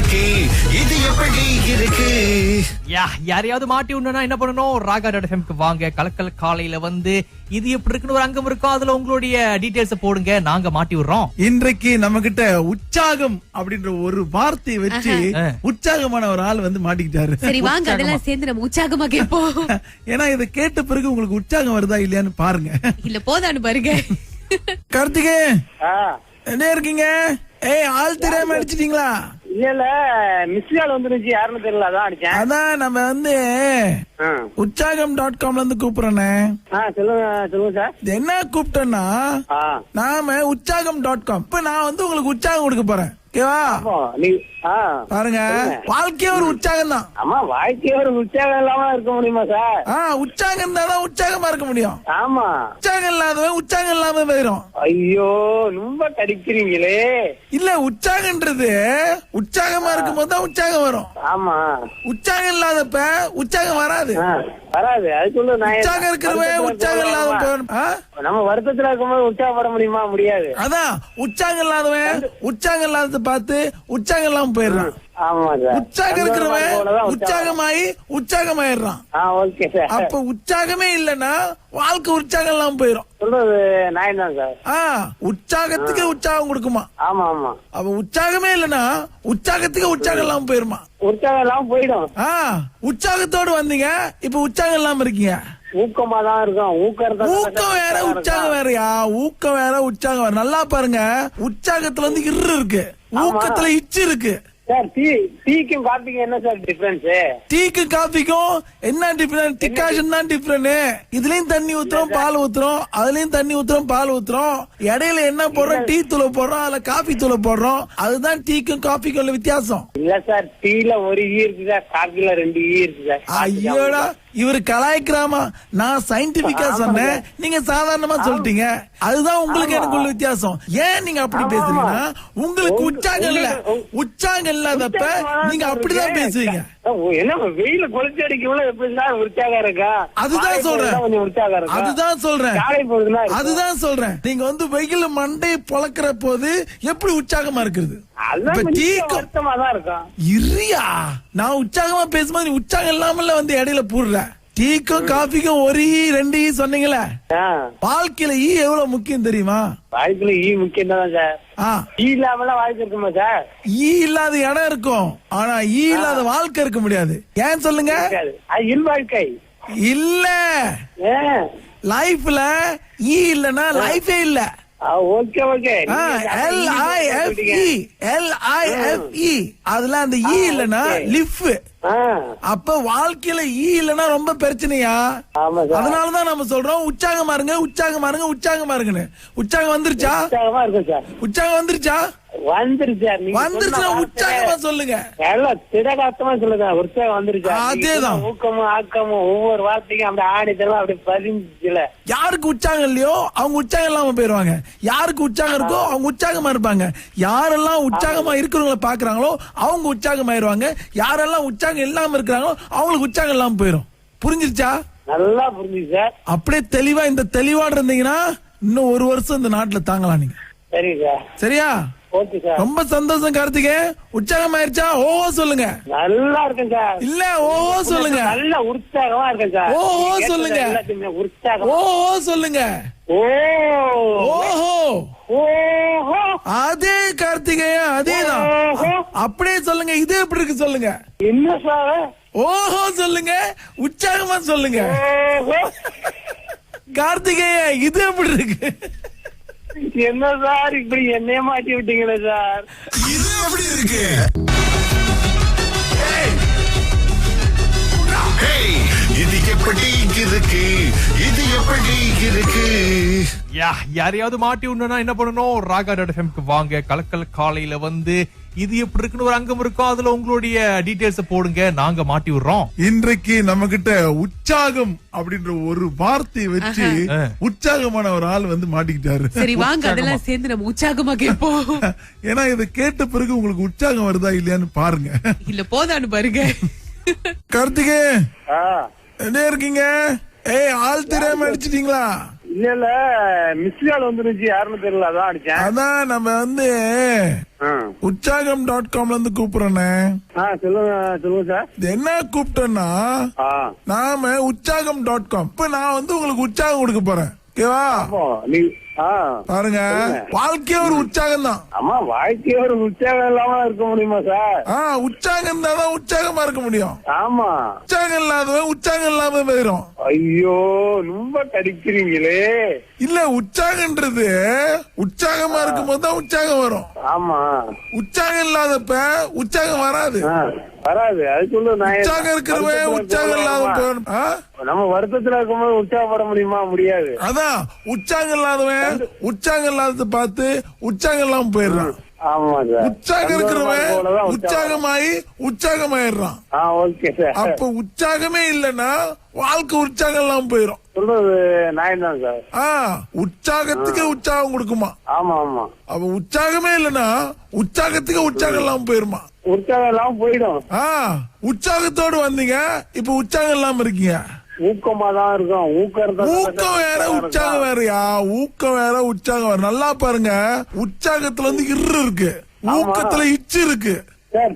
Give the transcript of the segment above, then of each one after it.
இருக்கு இது எப்படி இருக்கு. யாரையாவது மாட்டி விடணும்னா என்ன பண்ணணும்? ராகா.fmக்கு வாங்க. கலக்கல் காலையில வந்து இது எப்படி இருக்குன்னு ஒரு அங்கம் இருக்கும். அதுல உங்களுடைய டீடைல்ஸ் போடுங்க, நாங்க மாட்டி விடுறோம். இன்றைக்கு நம்ம கிட்ட உற்சாகம் அப்படின்ற ஒரு வார்த்தையை வச்சு உற்சாகமான ஒரு ஆள் வந்து மாட்டிக்கிட்டாரு. சரி வாங்க, அதெல்லாம் சேர்ந்து நம்ம உற்சாகமா கேட்போம். ஏன்னா இதை கேட்ட பிறகு உங்களுக்கு உற்சாகம் வருதா இல்லையான்னு பாருங்க. இல்ல போதான்னு பாருங்க. கார்த்திகே என்ன இருக்கீங்க? ஆள் தெரியாம அடிச்சிட்டீங்களா? இல்ல மிஸ் கால் வந்துருச்சு, யாருன்னு தெரியல, அதான் அடிச்சேன். அதான் நம்ம வந்து உற்சாகம்.comல இருந்து கூப்பிடுறேன்னு. சொல்லுங்க சார். என்ன கூப்பிட்டேன்னா நாம உற்சாகம்.com. இப்ப நான் வந்து உங்களுக்கு உற்சாகம் கொடுக்க போறேன். பாருங்க, வாழ்க்கையே ஒரு உற்சாகம் தான். ஆமா, வாழ்க்கையே ஒரு உற்சாகம் இல்லாம இருக்க முடியுமா சார்? உற்சாகம் இருந்தாதான் உற்சாகமா இருக்க முடியும். ஆமா, உற்சாகம் இல்லாதவன் உற்சாகம் இல்லாம போயிரும். ஐயோ ரொம்ப கடிக்கிறீங்களே. இல்ல, உற்சாகன்றது உற்சாகமா இருக்கும் போதுதான் உற்சாகம் வரும். ஆமா, உற்சாகம் இல்லாதப்ப உற்சாகம் வராது. வராது. அது சொல்லு. உற்சாகம் இருக்கிறவன் உற்சாகம் இல்லாத நம்ம வருத்தத்துல இருக்கும்போது உற்சாகப்பட முடியுமா? முடியாது. அதான் உற்சாகம் இல்லாதவன் உற்சாகம் இல்லாத பார்த்து உற்சாகம் இல்லாம போயிடுறான். உற்சாகம் இருக்கிறவன் உற்சாகமாயி உற்சாகமாயிடுறான். அப்ப உற்சாகமே இல்லன்னா வாழ்க்கை உற்சாகம் இல்லாம போயிரும். சொல்றது நான் தான் சார். உற்சாகத்துக்கு உற்சாகம் கொடுக்குமா? ஆமா ஆமா. அப்ப உற்சாகமே இல்லன்னா உற்சாகத்துக்கு உற்சாகம் இல்லாம போயிருமா? உற்சாகம் இல்லாம போயிடும். உற்சாகத்தோடு வந்தீங்க, இப்ப உற்சாகம் இல்லாம இருக்கீங்க. ஊக்கமா தான் இருக்கும். ஊக்கம் வேற உற்சாகம் வேறயா? ஊக்கம் வேற உற்சாகம் வேற. நல்லா பாருங்க, உற்சாகத்துல வந்து இருக்கு, ஊக்கத்துல இச்சு இருக்கு. சார், டீக்கும் காபிக்கும் என்ன சார் டிஃபரன்ஸ்? டீக்கும் காபிக்கும் என்ன டிஃபரன்ஸ்? டிகாஷன் தான் டிஃபரன்ஸ். இதுலயும் தண்ணி ஊத்துறோம், பால் ஊத்துறோம், அதுலயும் தண்ணி ஊத்துறோம், பால் ஊத்துறோம். இடையில என்ன போடுறோம்? டீ தூளை போடுறோம், அதுல காபி தூளை போடுறோம். அதுதான் டீக்கும் காபிக்கும் உள்ள வித்தியாசம். இல்ல சார், டீல ஒரு ஈ இருக்கு சார், காபில 2 ஈ இருக்கு சார். ஐயோடா, இவரு கலாய்க்கிறாமா? நான் சயின்டிபிக்கா சொன்னேன், நீங்க சாதாரணமா சொல்லிட்டீங்க. அதுதான் உங்களுக்கு எனக்கு உள்ள வித்தியாசம். ஏன் நீங்க அப்படி பேசுறீங்கன்னா, உங்களுக்கு உற்சாகம் இல்ல. உற்சாகம் இல்லாதப்ப நீங்க அப்படிதான் பேசுவீங்க. என்ன வெயில கொளுத்தி அடிக்கல எப்படி சார் உற்சாகம் இருக்கா? அதுதான் சொல்றேன், அதுதான் சொல்றேன், அதுதான் சொல்றேன். நீங்க வந்து வெயில மண்டை பொளக்கிற போது எப்படி உற்சாகமா இருக்குது? இரியா, நான் உற்சாகமா பேசும்போது நீ உற்சாகம் இல்லாமல வந்து இடையில போடுற. டீக்கும் காபிக்கும் ஒரு ஈ 2 ஈ சொன்னீங்களே. வாழ்க்கையில ஈ எவ்வளவு முக்கியம் தெரியுமா? வாழ்க்கையில ஈ முக்கியம் தான் சார். ஈ இல்லாம வாழ்க்கை இருக்குமா சார்? ஈ இல்லாத இடம் இருக்கும், ஆனா ஈ இல்லாத வாழ்க்கை இருக்க முடியாது. ஏன் சொல்லுங்க? வாழ்க்கை இல்ல, லைஃப்ல ஈ இல்லன்னா லைஃபே இல்ல. Okay okay. LIFE அதுல அந்த ஈ இல்லன்னா லிஃப். அப்ப வாழ்க்கையில ஈ இல்லன்னா ரொம்ப பிரச்சனையா? அதனாலதான் நம்ம சொல்றோம் உற்சாகமா இருங்க, உற்சாகமா இருங்க, உற்சாகமா இருங்கன்னு. உற்சாகம் வந்துருச்சா? உற்சாகம் வந்துருச்சா? வந்துருச்சுன்னா உற்சாகமா சொல்லுங்க. திடகாத்தமா சொல்லுங்க. உற்சாகம் வந்துருச்சா? அதேதான். ஊக்கமும் ஆக்கமும் ஒவ்வொரு வார்த்தைக்கும் அப்படி ஆணிதெல்லாம் அப்படி பதிஞ்சுல. யாருக்கு உற்சாகம் இல்லையோ அவங்க உற்சாகம் இல்லாம போயிருவாங்க. யாருக்கு உற்சாகம் இருக்கோ அவங்க உற்சாகமா இருப்பாங்க. யாரெல்லாம் உற்சாகமா இருக்கிறவங்கள பாக்குறாங்களோ அவங்க உற்சாகமாயிருவாங்க. யாரெல்லாம் உற்சாகம் இல்லாம இருக்கிறாங்களோ அவங்களுக்கு உற்சாகம் இல்லாம போயிரும். புரிஞ்சிருச்சா? நல்லா புரிஞ்சுச்சு சார். அப்படியே தெளிவா இந்த தெளிவாடு இருந்தீங்கன்னா இன்னும் 1 வருஷம் இந்த நாட்டுல தாங்கலாம் நீங்க. சரி சார். சரியா? ரொம்ப சந்தோஷம் கார்த்திகே. உற்சாகம் ஆயிருச்சா? ஓஹோ சொல்லுங்க. நல்லா இருக்கேன் சார். இல்ல, ஓஹோ சொல்லுங்க. நல்ல உற்சாகமா இருக்கேன் சார். ஓஹோ சொல்லுங்க. உற்சாகம். ஓஹோ சொல்லுங்க. ஓஹோ ஓஹோ. அதே கார்த்திகேயா, அதேதான். அப்படியே சொல்லுங்க. இது எப்படி இருக்கு சொல்லுங்க. என்ன சார்? ஓஹோ சொல்லுங்க, உற்சாகமா சொல்லுங்க. கார்த்திகேயா, இது எப்படி இருக்கு? என்ன சார் இப்படி என்னைய மாட்டி விட்டீங்களே சார்? இது எப்படி இருக்கு? இது எப்படி இருக்கு? இது எப்படி இருக்கு? யாரையாவது மாட்டி விடணும்னா என்ன பண்ணணும்? ராகா.fmக்கு வாங்க. கலக்கல் காலையில வந்து இது எப்படி இருக்குன்னு ஒரு அங்கம் இருக்கும். அதுல உங்களுடைய டீடைல்ஸ் போடுங்க, நாங்க மாட்டி விடுறோம். இன்றைக்கு நம்ம கிட்ட உற்சாகம் அப்படின்ற ஒரு வார்த்தையை வச்சு உற்சாகமான ஒரு ஆள் வந்து மாட்டிக்கிட்டாரு. சரி வாங்க, அதெல்லாம் சேர்ந்து நம்ம உற்சாகமா கேட்போம். ஏன்னா இதை கேட்ட பிறகு உங்களுக்கு உற்சாகம் வருதா இல்லையான்னு பாருங்க. இல்ல போதான்னு பாருங்க. கார்த்திகே என்ன இருக்கீங்க? ஆள் தெரியாம அடிச்சிட்டீங்களா? இல்ல மிஸ் கால் வந்துருச்சு, யாருன்னு தெரியல, அதான் அடிச்சேன். அதான் நம்ம வந்து உற்சாகம்.comல இருந்து கூப்பிடுறேன்னு. சொல்லுங்க சார். என்ன கூப்பிட்டேன்னா நாம உற்சாகம்.com. இப்ப நான் வந்து உங்களுக்கு உற்சாகம் கொடுக்க போறேன். ஓகேவா? பாருங்க, வாழ்க்கையே ஒரு உற்சாகம் தான். ஆமா, வாழ்க்கையே ஒரு உற்சாகம் இல்லாம இருக்க முடியுமா சார்? உற்சாகம் இருந்தாதான் உற்சாகமா இருக்க முடியும். ஆமா, உற்சாகம் இல்லாதவன் உற்சாகம் இல்லாம போயிரும். ஐயோ, ரொம்ப கடிக்கிறீங்களே. இல்ல, உற்சாகன்றது உற்சாகமா இருக்கும் போதுதான் உற்சாகம் வரும். ஆமா, உற்சாகம் இல்லாதப்ப உற்சாகம் வராது. வராது. அது சொல்லு. உற்சாகம் இருக்கிறவன் உற்சாகம் இல்லாத நம்ம வருத்தத்துல இருக்கும்போது உற்சாகப்பட முடியுமா? முடியாது. அதான் உற்சாகம் இல்லாதவன் உற்சாகம் இல்லாத பார்த்து உற்சாகம் இல்லாம போயிடுறான். உற்சாகம் இருக்கிறவன் உற்சாகமாயிடுறான். அப்ப உற்சாகமே இல்லன்னா வாழ்க்கை உற்சாகம் இல்லாம போயிரும். சொல்றது நான் தான் சார். உற்சாகத்துக்கு உற்சாகம் கொடுக்குமா? ஆமா ஆமா. அப்ப உற்சாகமே இல்லன்னா உற்சாகத்துக்கு உற்சாகம் இல்லாம போயிருமா? உற்சாகம் இல்லாம போயிடும். உற்சாகத்தோடு வந்தீங்க, இப்ப உற்சாகம் இல்லாம இருக்கீங்க. ஊக்கமா தான் இருக்கும். ஊக்கம் வேற உற்சாகம் வேறயா? ஊக்கம் வேற உற்சாகம் வேற. நல்லா பாருங்க, உற்சாகத்துல வந்து இருக்கு, ஊக்கத்துல இச்சு இருக்கு. சார்,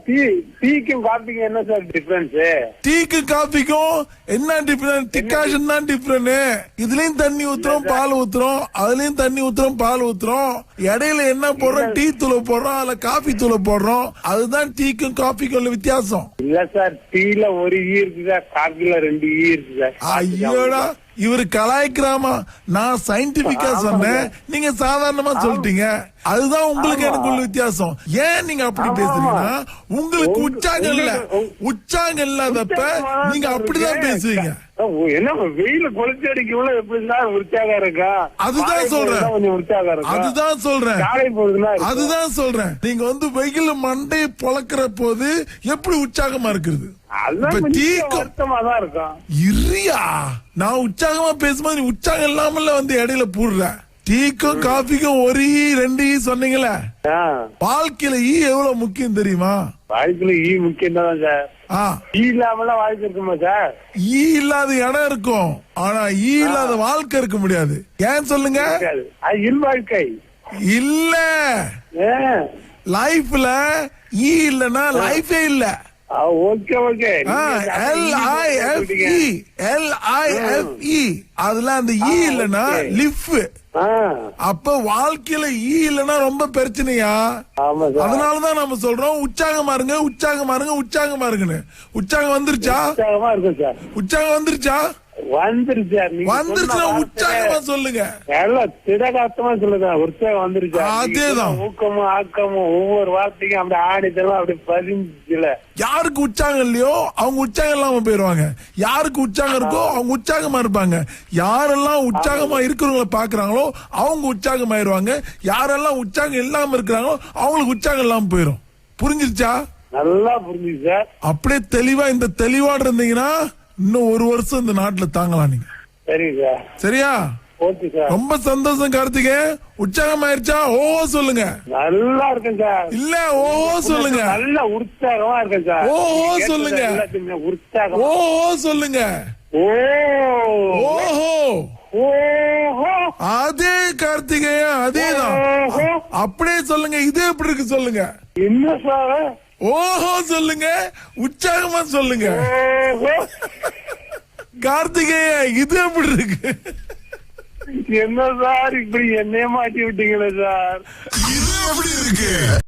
டீக்கும் காபிக்கும் என்ன சார் டிஃபரன்ஸ்? டீக்கும் காபிக்கும் என்ன டிஃபரன்ஸ்? டிகாஷன் தான் டிஃபரன்ஸ். இதுலயும் தண்ணி ஊத்துறோம், பால் ஊத்துறோம், அதுலயும் தண்ணி ஊத்துறோம், பால் ஊத்துறோம். இடையில என்ன போடுறோம்? டீ தூளை போடுறோம், அதுல காபி தூளை போடுறோம். அதுதான் டீக்கும் காபிக்கும் உள்ள வித்தியாசம். இல்ல சார், டீல ஒரு ஈ இருக்கு சார், காபில 2 ஈ இருக்கு சார். ஐயோடா, இவரு கலாய்க்கிறாமா? நான் சயின்டிபிக்கா சொன்னேன், நீங்க சாதாரணமா சொல்லிட்டீங்க. அதுதான் உங்களுக்கு எனக்கு உள்ள வித்தியாசம். ஏன் நீங்க அப்படி பேசுறீங்கன்னா, உங்களுக்கு உற்சாகம் இல்ல. உற்சாகம் இல்லாதப்ப நீங்க அப்படிதான் பேசுவீங்க. என்ன வெயில கொளுத்தி அடிக்கல எப்படி சார் உற்சாகம் இருக்கா? அதுதான் சொல்றேன், உற்சாகம் இருக்கு. அதுதான் சொல்றேன், அதுதான் சொல்றேன். நீங்க வந்து வெயில மண்டையை பொளக்குற போது எப்படி உற்சாகமா இருக்குது? இரியா, நான் உற்சாகமா பேசும்போது நீ உற்சாகம் இல்லாமல வந்து இடையில போடுற. டீக்கும் காபிக்கும் 1 ஈ 2 ஈ சொன்னீங்களே, வாழ்க்கையில ஈ எவ்வளவு முக்கியம் தெரியுமா? வாழ்க்கையில ஈ முக்கியம் தான் சார். ஈ இல்லாம வாழ்க்கை இருக்குமா சார்? ஈ இல்லாத இடம் இருக்கும், ஆனா ஈ இல்லாத வாழ்க்கை இருக்க முடியாது. ஏன் சொல்லுங்க? வாழ்க்கை இல்ல, லைஃப்ல ஈ இல்லன்னா லைஃபே இல்ல. Okay okay. LIFE அதுல அந்த ஈ இல்லன்னா லிஃப். அப்ப வாழ்க்கையில ஈ இல்லன்னா ரொம்ப பிரச்சனையா? அதனாலதான் நம்ம சொல்றோம் உற்சாகமா இருங்க, உற்சாகமா இருங்க, உற்சாகமா இருக்குன்னு. உற்சாகம் வந்துருச்சா? உற்சாகம் வந்துருச்சா? வந்துருச்சுன்னா உற்சாகமா சொல்லுங்க. திடகாத்தமா சொல்லுங்க. உற்சாகம் வந்துருச்சு. அதேதான். ஊக்கமும் ஆக்கமும் ஒவ்வொரு வார்த்தைக்கும் அப்படி ஆடித்தெல்லாம் அப்படி பதிஞ்சுல. யாருக்கு உற்சாகம் இல்லையோ அவங்க உற்சாகம் இல்லாம போயிருவாங்க. யாருக்கு உற்சாகம் இருக்கோ அவங்க உற்சாகமா இருப்பாங்க. யாரெல்லாம் உற்சாகமா இருக்கிறவங்களை பாக்குறாங்களோ அவங்க உற்சாகமாயிருவாங்க. யாரெல்லாம் உற்சாகம் இல்லாம இருக்கிறாங்களோ அவங்களுக்கு உற்சாகம் இல்லாம போயிரும். புரிஞ்சிருச்சா? நல்லா புரிஞ்சுச்சு சார். அப்படியே தெளிவா இந்த தெளிவாடு இருந்தீங்கன்னா இன்னும் 1 வருஷம் இந்த நாட்டுல தாங்கலாம் நீங்க. சரி சார். சரியா? ரொம்ப சந்தோஷம் கார்த்திகே. உற்சாகம் ஆயிருச்சா? ஓ சொல்லுங்க. நல்லா இருக்கேன் சார். இல்ல, ஓ சொல்லுங்க. நல்ல உற்சாகமா இருக்கேன் சார். ஓ சொல்லுங்க. உற்சாகம். ஓ சொல்லுங்க. ஓஹோ ஓஹோ. அதே கார்த்திகேயா, அதேதான். அப்படியே சொல்லுங்க. இது எப்படி இருக்கு சொல்லுங்க. என்ன சார்? ஓஹோ சொல்லுங்க, உற்சாகமா சொல்லுங்க. கார்த்திகேயா, இது எப்படி இருக்கு? என்ன சார் இப்படி என்னைய மாட்டி விட்டீங்களே சார்? இது எப்படி இருக்கு?